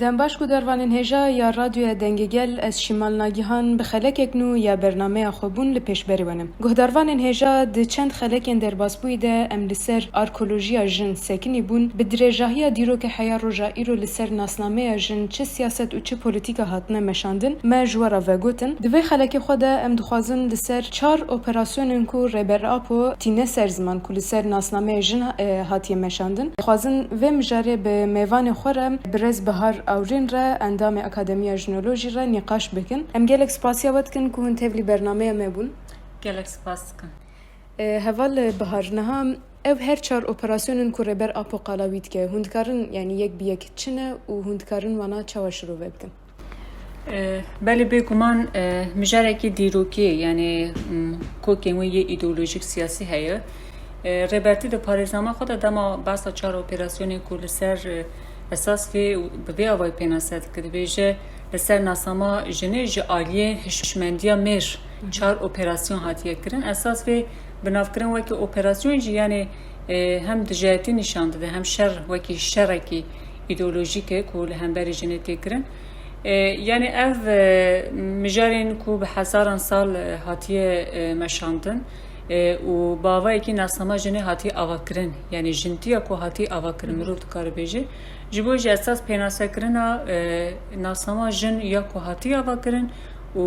دنباش کو دروانین هجا یا رادیو دنگگل از شمال ناگهان به خلک نو یا برنامه خوبون لپیش بریونم. گهدروانین هجا د چند خلکین در باسپوی ده ام لسر آرکولوژیا جن سکنی بون به درجاهی دیرو که حیا روجا ایرو لسر ناسنامه جن چه سیاست و چه پولیتیکا هاتنه مشاندن ما جوارا وگوتن. دوی خلک خود ام دخوازن لسر 4 اپراسیونن کو ربر آپو تینه سر زمان کو لسر ناسنامه جن هاتی مشاندن. خوازن و مجاره به میوان خورم برز بهار اورین را اندام اکادمی ژنولوژی را نقاش بکن. ام گلک سپاسیا ودکن که هن تبلی برنامه مبون. گلک سپاس کن. هوال بهار نها او هر 4 اپراسیونن که ربر آپو قلاوید که هندکارن یعنی یک بیک چنه و هندکارن وانا چوا شروع بکن. بله بگمان مجاره که دیروکی یعنی کوکیمو یه ایدئولوژیک سیاسی هیه. ربرتی ده پاریزنامه خود دما باسا 4 اپراسیونی کل سر اساس به آوای پیناست که بیشه لسر ناساما جنه جالیه هشمندیا مر 4 اپراسیون هاتیه کرن اساس به نافکرن وکی اپراسیون جی یعنی هم دجایتی نشان داده هم شر وکی شرکی ایدئولوژیکه کول هم بری جنتی کرن یعنی اف مجارین کو به هزاران سال هاتیه مشاندن و باوایی که ناساما جنه هاتی آواکرن یعنی جنتیا کو هاتی آواکرن مرو کار بیجه جبوج اساس پیناسه کرنا ناساما جن یا کو هاتی آواکرن و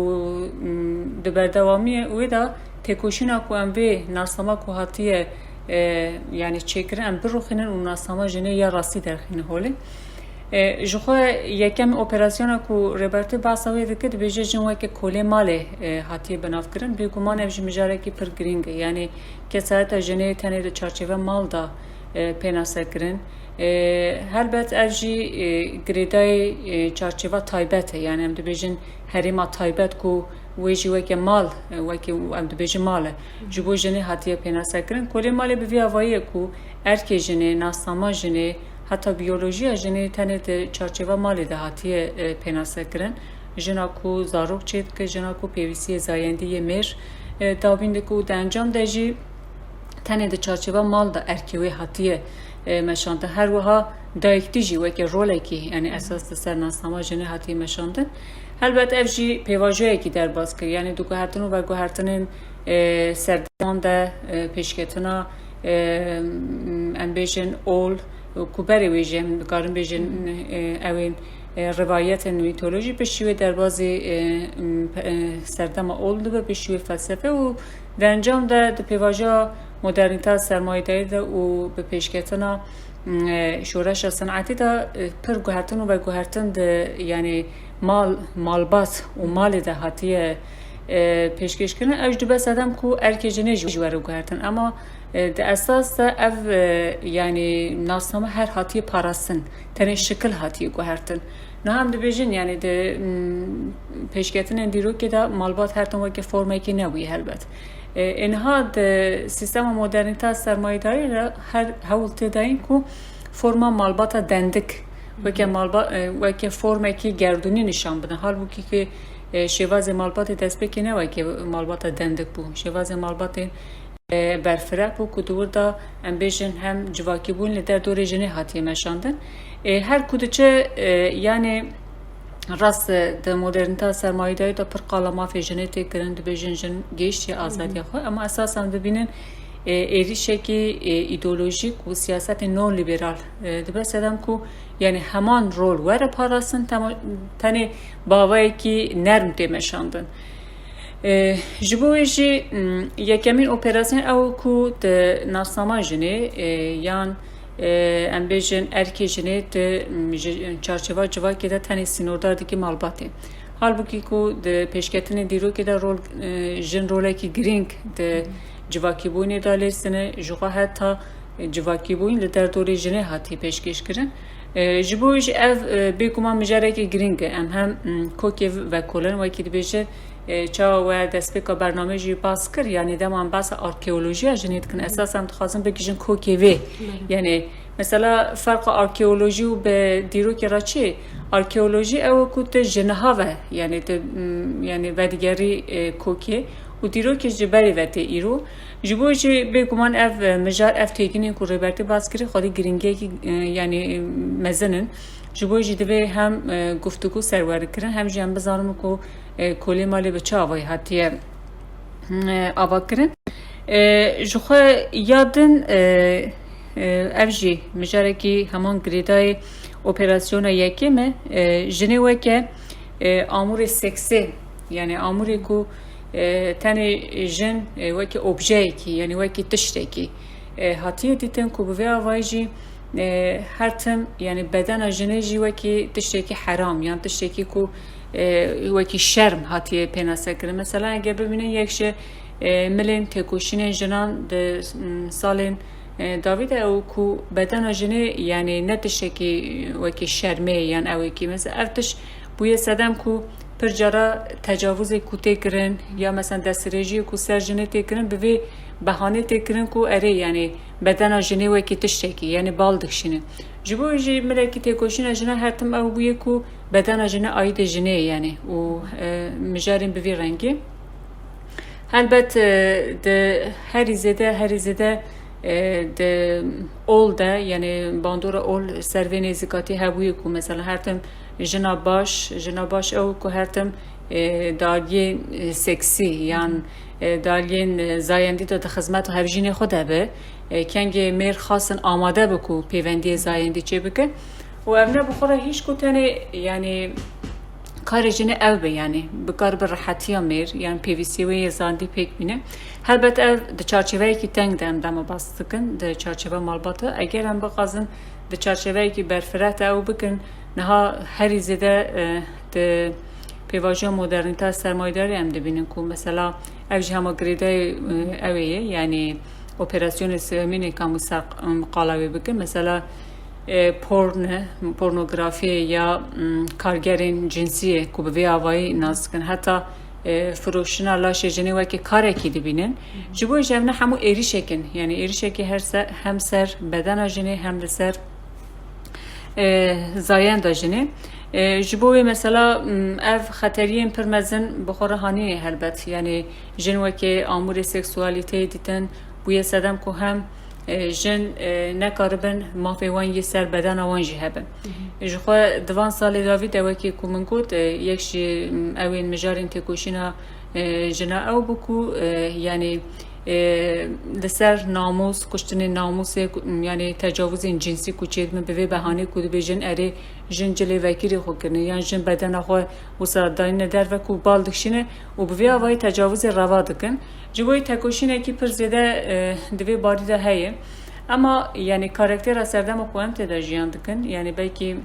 دبردوامی و دا تکوشینا کو ام وی ناساما کو هاتی یعنی چکرن ام بروخینن و ناساما جنه یا راستی درخینه هولی جخوا یکم اپراسیونا کو ربرت باساوی دکت بیجه جنوه که کلی ماله هاتی بناف کرن بیگمان افج مجاره که پر گرینگه یعنی که ساعت جنه تنه ده چارچوه مال دا پیناسه کرن هلبت افجی گریدای چارچوه تایبته یعنی ام دو بیجن هریما تایبت کو ویجی وکی مال وکی ام دو بیجن ماله جبو جنه هاتی پیناسه کرن کلی ماله بوی آوایی کو ارک جنه ناساما جنه حتی بیولوژی جنی تنه چارچوه مالی ده هاتی پیناسه کرن جنا کو زاروک چید که جنا کو پیویسی زایندی مر دابین ده کو ده انجام ده جی تنه ده چارچوه مال ده ارکیوی هاتی مشانده هر وها دایکتی جی وکی روله کی یعنی اساس ده سر ناسنامه جنی هاتی مشانده البته اف جی پیواجوه کی در باز که یعنی دو گوهرتنو و گوهرتنین سردمان ده پیشکتنا انبیشن اول کوبری ویژن کارن بیشن اوین روایت میتولوژی بشیوه در بازی سردم اولد و بشیوه فلسفه و در انجام ده پیواجا مدرنیته سرمایه‌داری ده و به پیشکتنا شورش صنعتی ده پر گوهرتن و گوهرتن ده یعنی مالبات و مال ده هاتیه پیشکش کنن اوج بس آدم کو ارکجنه جواره گوهرتن اما ده اساس اف یعنی ناسنامه هر هاتی پاراسن تنه شکل هاتی گوهرتن نه هم ده بیجن یعنی ده پیشکتن دیرو که ده مالبات هر تون وکی فرمه که نبوی هلبت اینها ده سیستم مدرنیته سرمایه‌داری را هر حولت داین کو فرما مالبات دندک وکی فرمه که گردونی نشان بدن حال بوکی که شواز مالبات دست بکی نه وکی مالبات دندک بو شواز مالبات برفرق بو کدور دا امبیشن هم جواکی بون لدر دور جنه هاتی مشاندن هر کدوچه یعنی راست ده مدرنیته سرمایه‌داری دا پر قالما فی جنتی کرن دو بیجن جن گیشتی آزادی خواه اما اساسا ببینن ایریشه که ایدئولوژیک و سیاست نو لیبرال دبر سدم کو یعنی همان رول وره پاراسن تنی باوایی که نرم دیمشاندن جبویجی یکمین اپراسیون او کو ده ناسنامه جنه یان امبیجن ارکی جنه ده چارچوه جوا که ده تنی سینوردار دیگه مالباته halbuki ku de peşketine diro ki de rol jin role ki grink de civaki boyne dalesine juga hatta civaki boyne le derdore jine hati peşkeş kirin jiboj ev bekuma mijareki grink hem kokev ve kolen ve ki beje çawa ve despeka barnameji baskır yani deman bas arkeoloji jinet kin esasen tıxazım bekijin kokevi yani mesela fark arkeoloji و به دیرو که راچی arkeoloji او کوت جنها و yani ودیگری کوکی و دیرو که جبری و تی ایرو جبوجی بگمان اف مجار اف تیگینی کو ربرتی باسکری خودی گرینگی yani mezenin جبوی جدی هم گفتگو سرور کردن هم جنب بزارم کو کلی مالی به چه آوای حتیه آوا کردن جخو یادن افجی مجاره کی همان گریدای اپراسیون یکیمه جنه وکه آمور سکسه یعنی آموری کو تنی جن وکی اوبژه کی یعنی وکی تشته کی هاتیه دیتن کو به آوایجی هر تم یعنی بدن جنه جی وکی تشته کی حرام یعنی تشته کی کو وکی شرم هاتیه پناسه کرد مثلا اگه ببینن یکشه ملین تکوشین جنان ده سالن داوید او کو بدن جنه یعنی نتشه کی وکی شرمه یعنی او کی مثلا ارتش بوی صدم کو پر جرا تجاوز کو تکرن یا مثلا دسترجی کو سرجنه تکرن به بهانه تکرن کو اره یعنی بدن جنه وکی تشه کی یعنی بالدکشینه جبوی ملکی تکوشین جنه هر تم او بوی کو بدن جنه آید جنه یعنی و مجارین به رنگی البته ده هر زده ده اول ده یعنی باندور اول سروی نزیکاتی هبوی کو مثلا هر تم جنا باش او کو هر تم دالی سکسی یعنی دالی زایندی تا خدمت و هرجین خوده به کنگه میر خاصن آماده بکو پیوندی زایندی چه بکه و امنا بخوره هیچ کو تنه یعنی کار جنه او به یعنی بکار بر راحتی میر یعنی PVC و زاندی پیک بینه البته د چارچوبی کی تنگ دم باستکن د چارچوبه مالباته اگر هم بقازن د چارچوبی کی برفرت او بکن نها هر زده د پیواژه مدرنیته سرمایه‌داری هم دبینن کو مثلا اوج هم گریدای اویه یعنی اپراسیون سیمین کاموساق قلاوی بکن مثلا پورنوگرافی یا کارگرین جنسی کو به آوای نازکن حتی فروشنا لاش جنی وکی کاری کی دبینن جبوی جمع همو ایریشکن یعنی ایریشکی هم سر بدن جنی هم سر زایند جنی جبوی مثلا اف خطرین پرمزن بخوره هانی هلبت یعنی جن وکی آمور سکسوالیته دیتن بوی صدم کو هم جن نکاربن مافیوان یه سر بدن آوان جی هبن جخوا دوان سال داوید اوکی کو من گود یکش اوین مجارین تکوشینا جنا او بکو یعنی لسر ناموس کشتن ناموس یعنی تجاوز جنسی کوچید من به بهانه کود به جن اره جن جلی وکیری خو کنه یعنی جن بدن خو وساداین در و کو بالدکشینه و به وای تجاوز روا دکن جوی تکوشینه کی پر زده دوی باری ده هیه اما یعنی کاراکتر اثردم قوام تداجیان دکن یعنی بلکی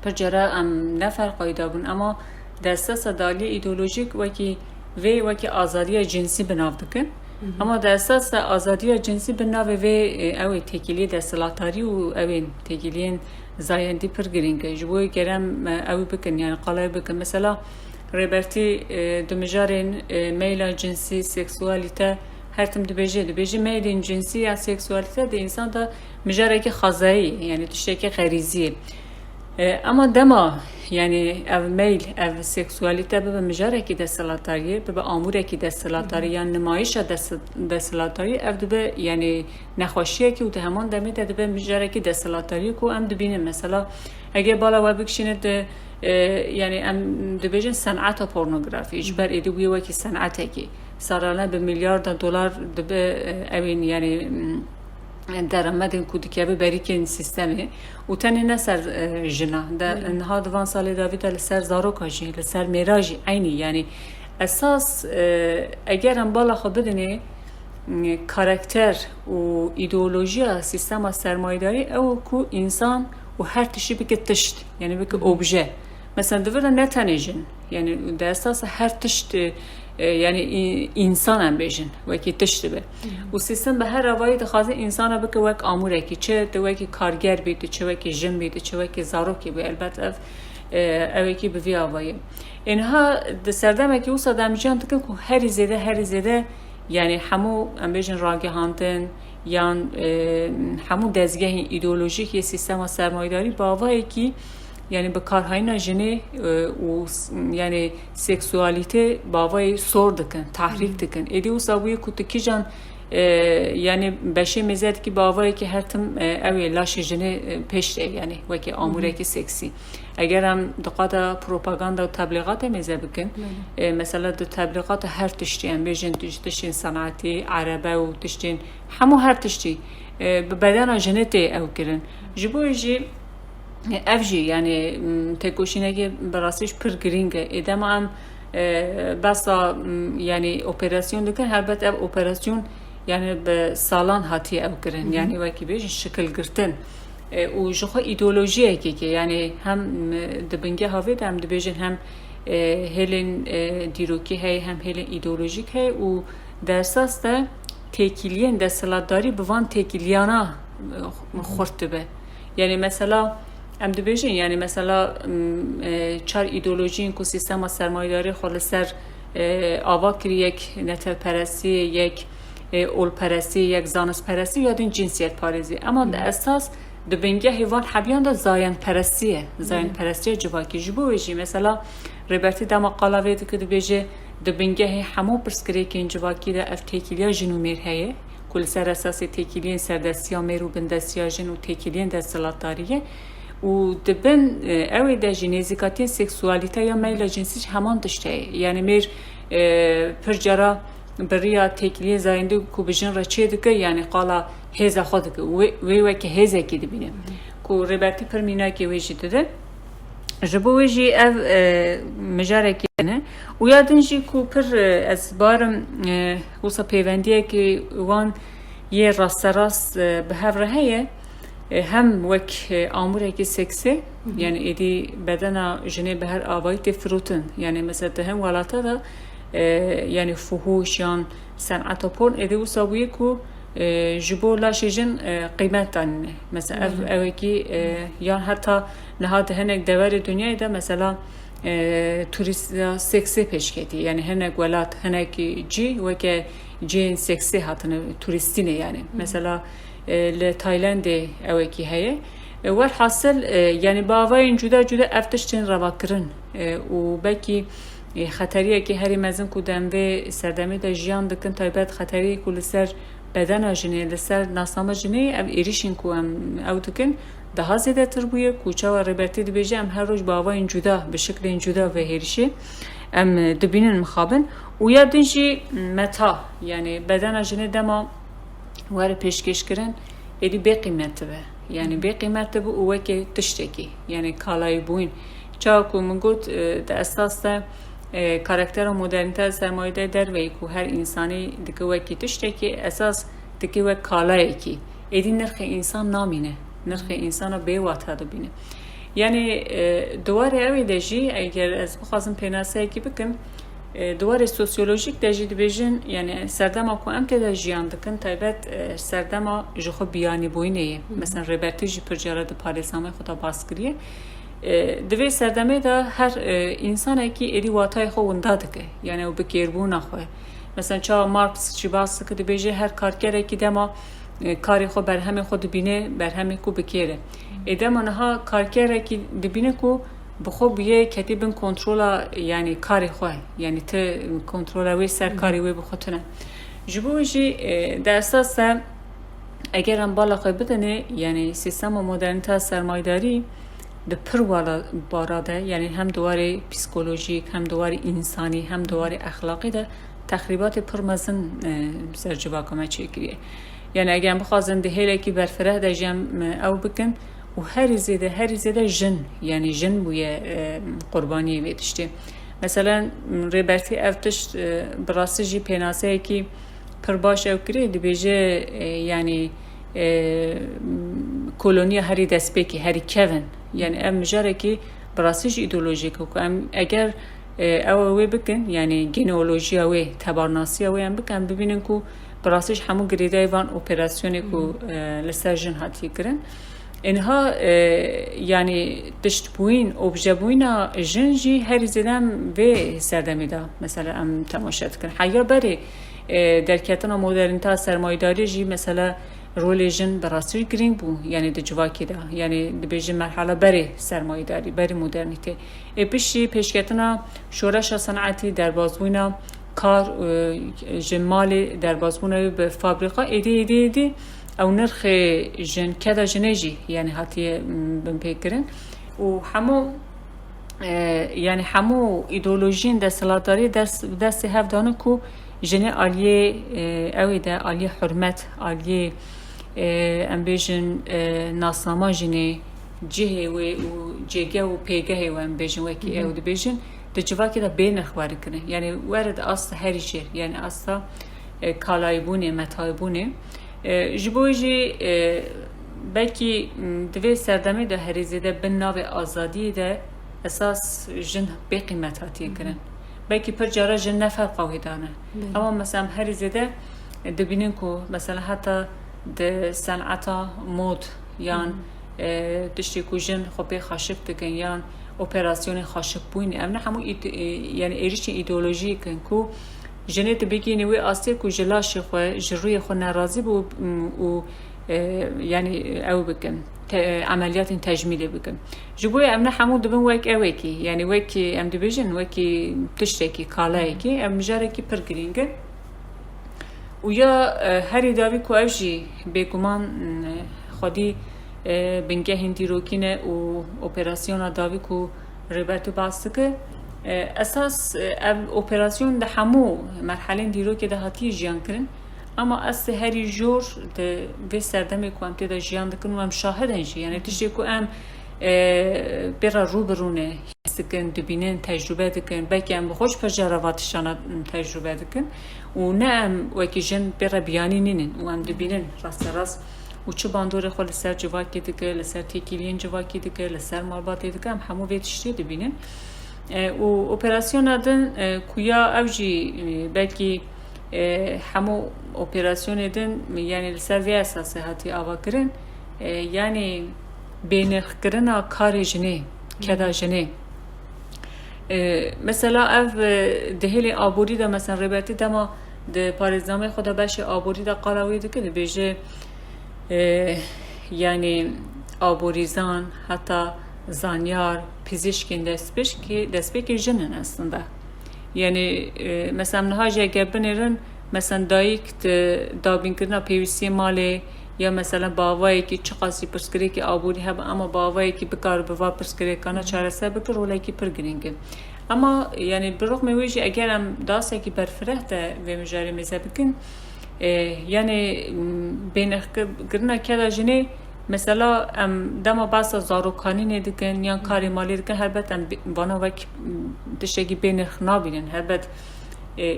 پر جرا ام نفر قایده بون اما دسته صدالی ایدئولوژیک وکی آزادی جنسی بناو دکن اما در اساس آزادی جنسی بناو او تکیلی دستلاتاری و او تکیلین زایندی پر گرینگه جبوی گرم او بکن یعنی قلای بکن مثلا ریبرتی دمجارین میل جنسی سکسوالیته هر تم دبیجه میل جنسی یا سکسوالیته ده انسان دا مجاره که خازایی یعنی تشته که غریزیه اما دما یعنی او میل او سکسوالیته به مجاره کی دستلاتاری به اموره کی دستلاتاری یا نمایش دستلاتاری او به یعنی نخوشیه کی و ده همان دمیده به مجاره کی دستلاتاری کو ام دبینه مثلا اگه بالا و بکشینه یعنی ام دبیجن صنعت پورنوگرافی اجبار ایدی بیو کی صنعت کی سالانه به میلیارد دلار به اوین یعنی درآمد کودکی به بریکن سیستمی و تنی نسر جنا در نهاد وان سال داوید لسر زارو کاجی لسر میراجی عینی یعنی اساس اگر هم بالا خود بدونی کاراکتر و ایدئولوژی سیستم سرمایه‌داری او کو انسان و هر تشی بکه تشت یعنی بکه اوبژه مثلا دوره نتنیجن یعنی در اساس هر تشت یعنی انسان هم بیشن وکی تشت به و سیستم به هر روایی دخوازه انسان به که وک آموره که چه دوکی کارگر بیده چه وکی جن بیده چه وکی زاروکی به البته اوکی به وی آوایی اینها سردمه که او سادم جان تکن که هر زیده یعنی همو هم بیشن راگه هاندن یعنی همو دزگه ایدئولوژیک سیستم سرمایه‌داری با آوایی که یعنی به کارهای ناجنه و یعنی سکسوالیته باوای سور دکن تحریک دکن ایدی و سوی کتکی جان yani beşe mezet ki bavayı ki her tım evi laşi jine peşte yani vaki amure ki seksi. Eğer hem dikkat propaganda و تبلیغات میزه بکن مثلا دو تبلیغات هر تشتی هم بیشتر تشتین صنعتی عربه و تشتین همو هر تشتی بدن جنتی او کرن جبویی افجی یعنی تکوشینه که براسیش پر گرینگه ادام هم بس یعنی اپراسیون دکن البته اپراسیون یعنی به سالان هاتی او کرن یعنی وکی بیش شکل گرتن و جخو ایدئولوژیه که یعنی هم دبنگه هاوید هم دبیجن هم هلن دیروکی هی هم هلن ایدئولوژیک هی و در اساس ده تکیلین ده سلطداری بوان تکیلیانا خورد به یعنی مثلا هم دبیجن یعنی مثلا چار ایدئولوژی این کو سیستم سرمایه‌داری خالصر آوا کری یک نتل پرستی یک اول پرستی یک زانست پرستی یا دین جنسیت پارزی اما در اساس دبنگه هیوان حبیان دا زاین پرستیه زاین پرستیه جواکی جبویجی مثلا ریبرتی دا مقاله ویدو که دبیجه دبنگه همو پرسکری که این جواکی دا اف تیکیلیا جنو میر هیه کل سر اساس تیکیلین سردستیا میر و بندستیا جن و تیکیلین دا سلطاریه و دبن اوی دا جنیزیکاتی سکسوالیته یا میل جنسیش همان دشته یعنی میر پر جرا بریا تکلیه زاینده کو بجن را چه دکه یعنی قالا هزا خود که وی که هزا کی دبینه کو رباتی پر مینا کی ویجی دده جبو ویجی اف مجاره کی نه و یادنجی کو پر از بارم وسا پیوندیه که وان یه راست راست به هفرهیه هم وک آموره کی سکسه یعنی ایدی بدن جنه به هر آوایی تفروتن یعنی مثلا هم ولاتا دا یعنی فحوش یا صنعت پون ایده و سابویه کو جبو لاشیجن قیمت دانه مثلا اوی کی یا حتی نهاد هنگ دور دنیای ده مثلا توریست سکسی پیش کردی یعنی هنگ ولات هنگ جی و که جین سکسی هاتنه توریستینه یعنی مثلا لتایلند اوی کی هیه ور حاصل یعنی باوای جدا جدا افتشتن روا کرن و بکی خطریه که هری مزن کودن و سردمی دا جیان دکن تایبت خطریه که لسر بدن جنه لسر ناسنامه جنه او ایریشین که او دکن ده زیده تر بویه کوچه و ربرتی دی بیجه ام هر روز باوا این جدا به شکل این جدا و هریشه ام دبینن مخابن و یادنجی متا یعنی بدن جنه دما واره پیشکش کرن ایدی بی قیمت به یعنی بی قیمت به اوه که تشتکی یعنی کالای بوین چا که من گفت در اساس ده کاراکتر و مدرنیته سرمایه در وی که هر انسانی دکه وکی تشته که اساس دکه وک کالایی که ایدی نرخ انسان نامینه نرخ انسان رو به واتا دو بینه یعنی دواره اوی دجی اگر از بخواستم پیناسه که بکن دواره سوسیولوژیک دجی دبیجن یعنی سردما که امت دا جیان دکن تایبت سردما جخو بیانی بوینه مثلا ربرتی جی پر جارد پاریسامه خدا باز کریه دوی سردمه دا هر انسان که ایدی واتای خو ونده که یعنی او بکیربون نخواه مثلا چا مارکس چی باز که دبیجه هر کارکره که دما کاری خو بر همه خود بینه بر همه کو بکیره ایدما نها کارکره که دبینه کو بخو بیه کتیبن کنترل یعنی کاری خواه یعنی ته کنترل وی سر کاری وی بخوتونه جبوجی در اساس اگر هم بالا خواه بدنه یعنی سیستم و مدرنیته سرمایداری ده پر باراده یعنی هم دواره پسیکولوژیک هم دواره انسانی هم دواره اخلاقی ده تخریبات پر مزن سر جواکمه چه کریه یعنی اگه هم بخوازن ده هیله که برفره ده جم او بکن و هر زیده جن یعنی جن بویه قربانی ویدشته مثلا ریبرتی افتش براستی جی پیناسه که پر باش او کریه ده بیجه یعنی کلونی هری دست بکی هری کون یعنی ام مجاره که براسیش ایدئولوژیک و اگر اوه بکن یعنی گینئولوژی اوه تبارناسی اوه هم بکن ببینن که براسیش همون گریده وان اپراسیونی که لسر جن هاتی کرن اینها یعنی دشت بوین اوبژه بوین جن جی هر زدم و سردمی دا مثلا ام تماشات کن حیا بری در کتن مدرنیته سرمایه‌داری جی مثلا رول جن براستی گرینگ بو یعنی د جواکی دا یعنی د بیج مرحله بری سرمایه‌داری بری مدرنیته پیشی پیشکتنا شورش صنعتی در بازوینا کار جمال دربازبونه به فابریقه ایدی او نرخ جن کدا جنجی یعنی هاتیه بن پیکرن و همو یعنی همو ایدئولوژین دستلاتاری دست هفدانه کو جنه عالیه اوی ده عالیه حرمت عالیه ام بیجن ناسناما جنه جهه و جگه و پیگه و ام بیجن وکی او ده بیجن ده جواکی ده بینخ وارد کنه یعنی وارد اصلا هری شیر یعنی اصلا کالای بونه متای بونه جبوجی بلکی دوی سردمی ده هریزی ده بن ناو آزادی ده اساس جن به قیمت هاتیه کرن بلکی پر جارا جن نفر قوی دانه اما مثلا هریزی ده دبینن کو مثلا حتی ده صنعتا مود یان دشتی کو جن خوبه خاشب دکن یان اپراسیون خاشب بوینه امنا همون یعنی ایریش ایدئولوژی کن کو جنت بگی نوی آستی کو جلاش خو جروی خو ناراضی بو و یعنی او بکن عملیات تجمیلی بکن جبوی امنا همون دبن وک اوکی یعنی وکی ام دیویژن وکی تشتکی کالایی کی ام جاره کی پر گرینگه و یا هری داوی کو اوجی بگمان خودی بنگه هندی روکینه و اپراسیون داوی کو ربطو باسته اساس اپراسیون ده همو مرحله دیرو که ده هاتی جیان کرن اما از هری جور ده و سردم کوانتی ده جیان دکن و هم شاهدن جی یعنی تشتی کو ام برا رو برونه دکن دبینن تجربه دکن بلکه ام خوش پر جراواتشان تجربه دکن و نه ام وکی جن برا بیانی نینن و ام دبینن راست و چه باندور خود لسر جواکی دکه لسر تیکیلین جواکی دکه لسر مالباتی دکه هم همو ویتشتی دبینن و اپراسیون دن کویا اوجی بلکی همو اپراسیون دن یعنی لسر وی اساس هاتی آوا کرن یعنی بینرخ کرن کار جنه کدا جنه مثلا اف دهلی آبوری دا مثلا ربطی دا ما ده پارزنامه خدا بشه آبوری دا قلاوی ده که ده بیجه یعنی آبوریزان حتی زانیار پزشکین دست به که جنن aslında yani mesela nehajya gebenirin mesela dayık dabin kirna PVC mali ya mesela bavayı ki çıkası perskere ki aburi hep ama bavayı ki bekar bava perskere kana çaresi bekar olay ki pergiringe ama yani birok mevji eğer am dasa ki berfreh de ve mücari mezebikin yani ben kirna kada jene mesela dama basa zarokani nediken ya kari mali diken herbet bana vak dişegi beni xnabinin herbet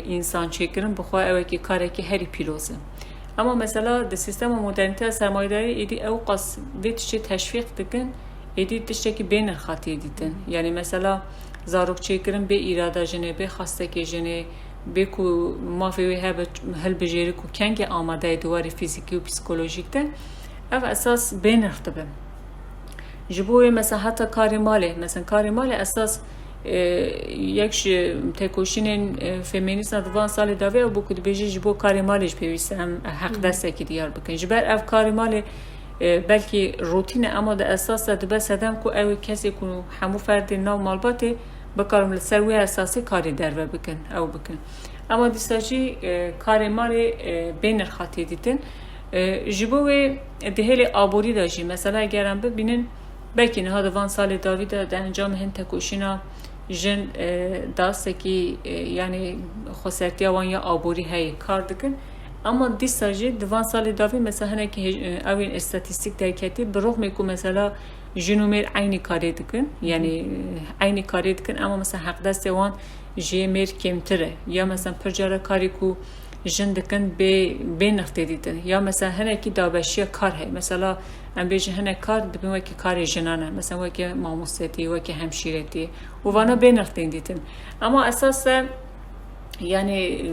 insan çekirin bu xwa evki kareki heri piloze ama mesela de sistem modernite sermayedari edi ev qas vetişi teşvik diken edi dişeki beni xati editen yani mesela zarok çekirin be irada jene be xasteki jene be ku mafi herbet hel beceri ku kengi amade duvari fiziki ve psikolojikte ev esas bین رتبه جبوی مثلا حتی کاری ماله مثلا کاری ماله اساس یکش تکوشین فمینیست دوان سال داوی و بکود بیجی جبو کاری مالش پیوسته هم حق دسته کی دیار بکن جبر اف کاری ماله بلکه روتین اما ده اساس ده بس ادم کو او کسی کو همو فرد نو مالباته بکارم لسروی اساسی کاری در بکن او بکن اما دیساجی کاری ماله بین خاطی دیدن جبوی دهلی آبوری داشتی مثلا اگرم ببینن بلکه نه دوان سال داوید در انجام هند تکوشینا جن داسته کی یعنی خسرتی وان یا آبوری هی کار دکن اما دیساجی دوان سال داوید مثلا هنه که اوین استاتستیک درکتی بروح میکو مثلا جنومیر عینی کاری دکن یعنی عینی کاری دکن اما مثلا حق دست وان جمیر کمتره یا مثلا پرجاره کاری کو جن دکن به نقطه دیدن یا مثلا هنه کی دابشی کار هست مثلا ام بیش هنه کار دبیم وکی کار جنانه مثلا وکی ماموستی وکی همشیرتی و وانا به نقطه دیدن اما اساسا yani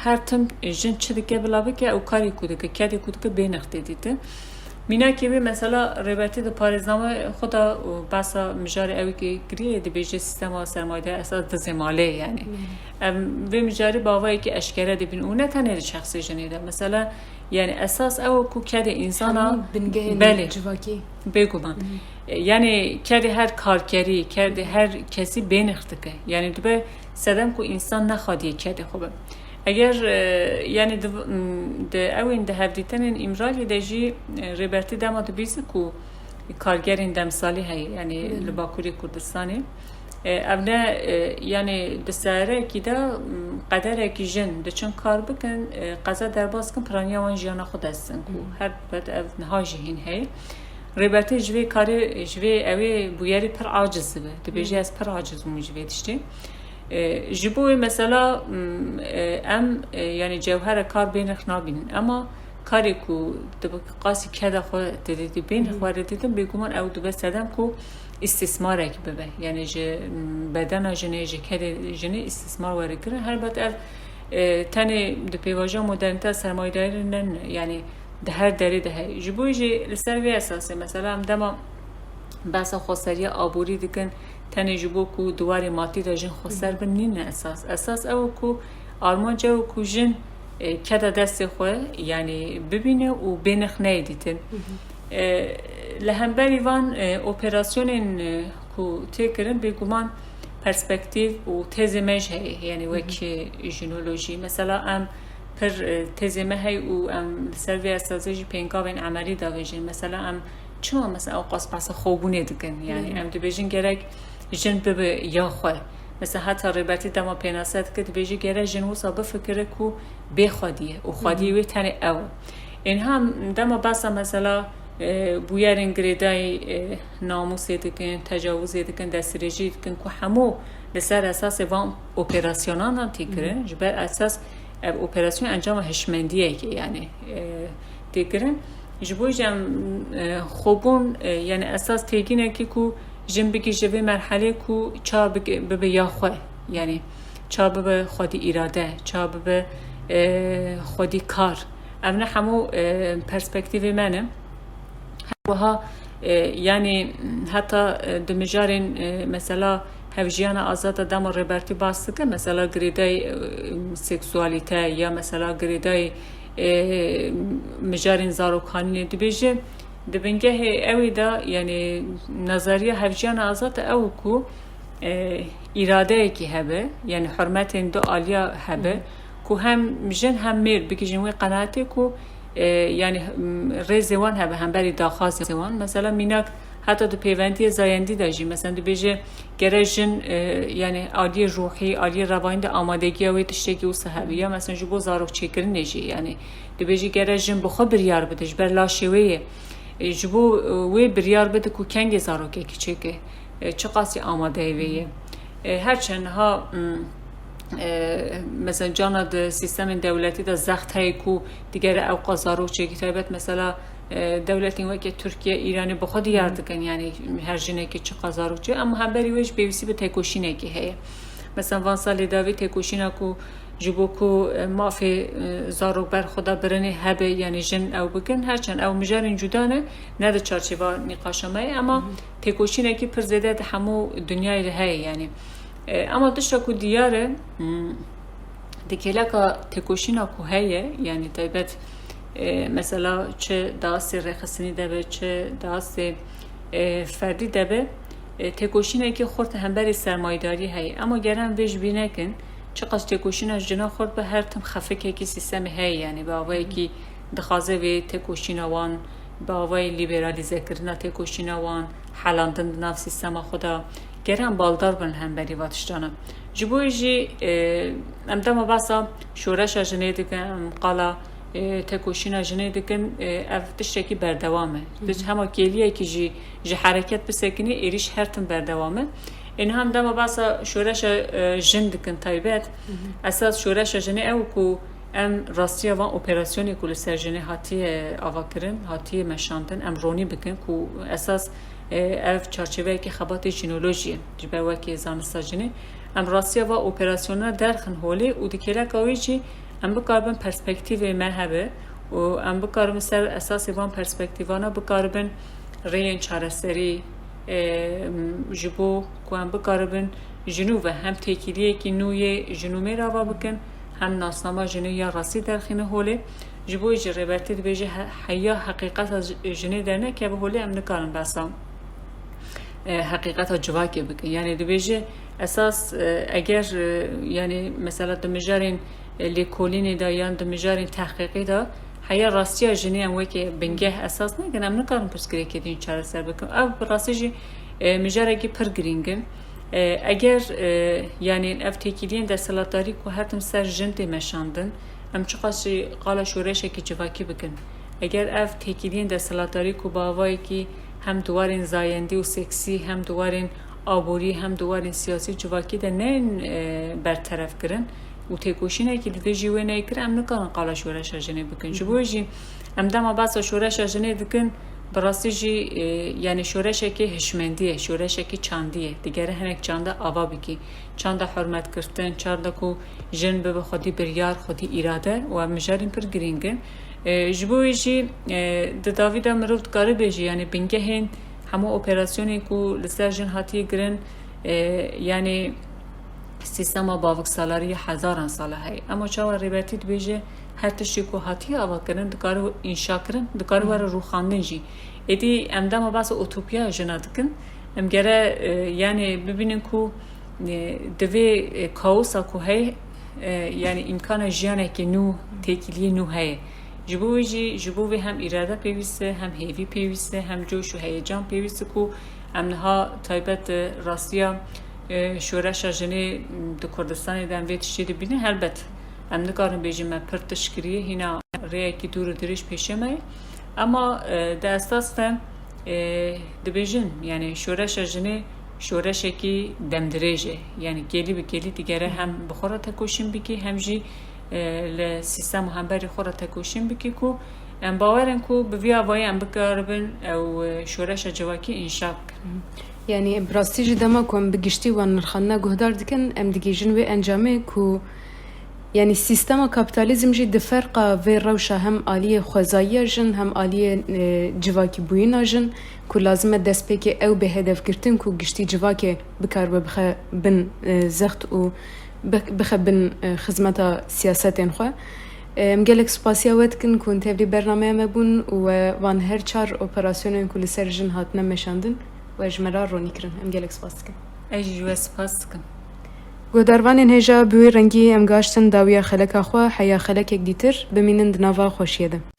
her tüm jin çi dike bilabı ki o kari kudike kedi kudike be nexte dite مینا که مثلا ربطی د پارزنامه خدا بس مجاری اوی که گریه دی بیجه سیستم سرمایه اساس دزماله یعنی و مجاری باوایی که اشکره دی بین اونه تنه شخصی جنیده مثلا یعنی اساس او کو کد انسان بله بگو من یعنی کد هر کارگری کد هر کسی بینخته که یعنی دو سدم کو انسان نخوادی کد خوبه اگر یعنی د اوین د هفدیتن امرالی دجی ربرتی داماد بیز کو کارگرین دمسالی هی یعنی لباکوری کردستانی ابنا یعنی د سره کی دا قدر کی جن د چون کار بکن قضا در باز کن پرانیا وان جانا خود هستن کو هر بد نهاجی هین هی ربرتی جوی کاری جوی اوی بویری پر عاجز به د بیجی از پر عاجز موجوی دشتی جبوی مثلا ام یعنی جوهر کار بینخ نابینن اما کاری کو قاسی کده خو دیدی بین خو دیدم بگومان او دو بسدم کو استثمار کی ببه یعنی بدن جنه کده جنه استثمار ورگره هر بعد تنه د پیواژه مدرنیته سرمایه‌داری نن یعنی ده هر دری ده جبوی لسروی اساسه مثلا ام دما بس خسری آبوری دیگن تنه جبو کو دواری ماتی دا جن خسر بن نین اساس او کو آرمان جو کو جن کده دست خواه یعنی ببینه و بینخ نیدیتن لهمبری وان اپراسیون کو تکرن بگومان پرسپکتیو و تزمش هی یعنی وکی ژنولوژی مثلا ام پر تزمه هی و ام سروی اساسی پینکاوین عملی داویجن مثلا ام چون مثلا اوقاس پس خوبونه دیگن یعنی ام دبیجن گرک جن به یا خواه مثلا حتی ربطی دما پیناست که دبیجی گره جن وصا بفکره کو بخوادیه و خوادیه وی تنه او این هم دما بسا مثلا بویرین گریدای ناموسی دیگن تجاوزی دیگن دستریجی دیگن که همو لسر اساس وان اپراسیونان هم تیگرن جبر اساس اپراسیون انجام هشمندیه که یعنی تیگرن جبوی جم خوبون یعنی اساس تیگینه که کو جن بگی جوی مرحله کو چا به یا خواه یعنی چا به خودی اراده چا به خودی کار امنا همو پرسپکتیو منه وها یعنی حتی دمجارین مثلا هفجیان آزاد دم ربرتی باسته که مثلا گریدای سکسوالیته یا مثلا گریدای مجارین زاروکانی دبیجه دبنگه اوی دا یعنی نظریه هفجیان آزاد او کو اراده کی هبه یعنی حرمت دو آلیا هبه کو هم جن هم میر بگیجنوی قناعتی کو یعنی ریزوان هبه هم بری داخاز زوان مثلا میناک حتی دو پیوندی زایندی داشی مثلا دو بیجه گره جن یعنی آلی روحی آلی روانی دا آمادگی اوی تشتگی و صحبی یا مثلا جو بو زاروک چیکر نجی یعنی دو بیجه گره جن بخوا بریار بدش بر لاشویه جبو وی بریار بده کو کنگ زاروکه کی چکه چه قاسی آماده ویه هرچند ها مثلا جانا د سیستم دولتی دا زخت های کو دیگر اوقا زاروک چکی تایبت مثلا دولتی وقتی ترکیه ایرانی بخود یارد کن یعنی هر جنه که چه زاروک چه اما هم بری ویش بیویسی به تکوشینه که هیه مثلا وان سالی داوی تکوشینه کو جبو کو مافی زاروک بر خدا برنه هبه یعنی جن او بگن هرچند او مجارین جدانه نه ده چارچیوه نقاشمه اما تکوشینه که پر زده ده همو دنیای ده هی یعنی اما دشتا کو دیاره دکیلکا تکوشینا کو هیه یعنی تایبت مثلا چه داست رخصنی دبه چه داست فردی دبه تکوشینه که خورد هم بری سرمایداری هی اما گرم ویش بینه کن چه قصد تکوشینا جنا خورد به هر تم خفه که سیستم هی یعنی با آوایی که دخوازه وی تکوشینا وان با آوای لیبرالیزه کردن تکوشینا وان حلاندن ناف سیستم خدا گرم بالدار بن هم بری واتشتانه جبوی جی امدام باسا شورش جنه دکن قالا تکوشینا جنه دکن افتشتکی بردوامه دیج همه کلیه که جی حرکت بسکنی ایریش هر تن بردوامه این هم دام باسا شورش جن دکن تایبت اساس شورش جنه او کو ام راستیا وان اپراسیونی کل سر جنه هاتی آواکرن هاتی مشاندن ام رونی بکن کو اساس اف چارچوبه که خبات ژنولوژی جبر وکی زانستا جنه ام راستیا و اپراسیونا درخن هولی و دیکلا کاویچی ام بکاربن پرسپکتیو مرحبه و ام بکارم سر اساس وان پرسپکتیوانا بکاربن ریان چارەسەری ji bo ku em bikaribin jinû ve hem têkiliyekî nû yê jinûmê rava bikin hem nasnama jinê ya rasî derxîne holê ji bo jî rêbertî dibêje heya heqîqeta jinê dernekeve holê em nikarin behsa heqîqeta civakê bikin yani dibêje esas eger yani mesela di mijarên lêkolînê de yan di mijarên tehqîqê de heya rastiya jinê em wekî bingeh esas nekin em nikarin pirsgirêkê din çareser bikin ev bi rastî jî mijarekî pir giring in eger yani ev têkiliyên desthilatdarî ku her tim ser jin tê meşandin em çi qas jî qala şoreşekî civakî bikin eger ev têkiliyên desthilatdarî ku bavayekî hem duwarên zayendî û seksî hem duwarên aborî hem duwarên siyasî civakî de nên berteref kirin û têkoşînekî li vê jî wê nekir em nikarin qala şoreşa jinê bikin ji bo jî em dema basa şoreşa jinê dikin bi rastî jî yani şoreşekî hişmendî ye şoreşekî çandî ye digere hinek çanda ava bikî çanda hurmetkirtin çanda ku jin bibe xwedî biryar xwedî îrade û em mijarên pir giring in ji bo wê jî di davî de mirov dikare bêje yani bingehên hemû operasyonên ku li ser jin hatiye girin yani sistema baviksalarî hezaran sala heye ama çawa rêbertî dibêje her tiştî ku hatiye ava kirin dikare înşa kirin dikare were rûxandin jî êdî em dema basa utopiya jina dikin em gere yani bibînin ku divê kaosa ku heye yani imkana jiyanekî nû têkiliyê nû heye ji bo wê jî ji bo wê hem îrade pêwîst e hem hêvî pêwîst e hem coş û heyecan pêwîst e ku em niha taybet rastiya şoreşa jinê di Kurdistanê de em vê tiştê dibînin helbet em nikarin bêjin me pir tişkiriye hîna rêyekî dûr û dirêj pêşê me ye ama di esas de dibêjin yani şoreşa jinê şoreşekî demdirêj e yani gelî bi gelî digere hem bi xwe re tekoşîn bikî hem jî li sîstem û hemberî xwe re tekoşîn bikî ku em bawerin ku bi vî avayî em bikaribin ew şoreşa civakî înşa bikin. Yani bi rastî jî dema ku em bi giştî wan nirxandina guhdar dikin em digêjin wê encamê ku yani sistema kapitalizm jî di ferqa vê rewşa hem aliyê xwezayiya jin hem aliyê civakî bûyîna jin ku lazim e destpêkê ew bê hedefgirtin ku giştî civakê bikaribe bixe bin zext û bixe bin xizmeta siyasetên xwe em gelek spasiya we dikin ku tevlî bernameya me bûn û van her çar operasyonên ku li ser jin hatine meşandin we ji me re ronî kirin em gelek spas dikin. Ez jî we spas dikim. Guhdarvanên hêja bi wê rengî em gaştin dawiya xeleka xwe heya xelekek dîtir bimînin di nava xweşiyê de.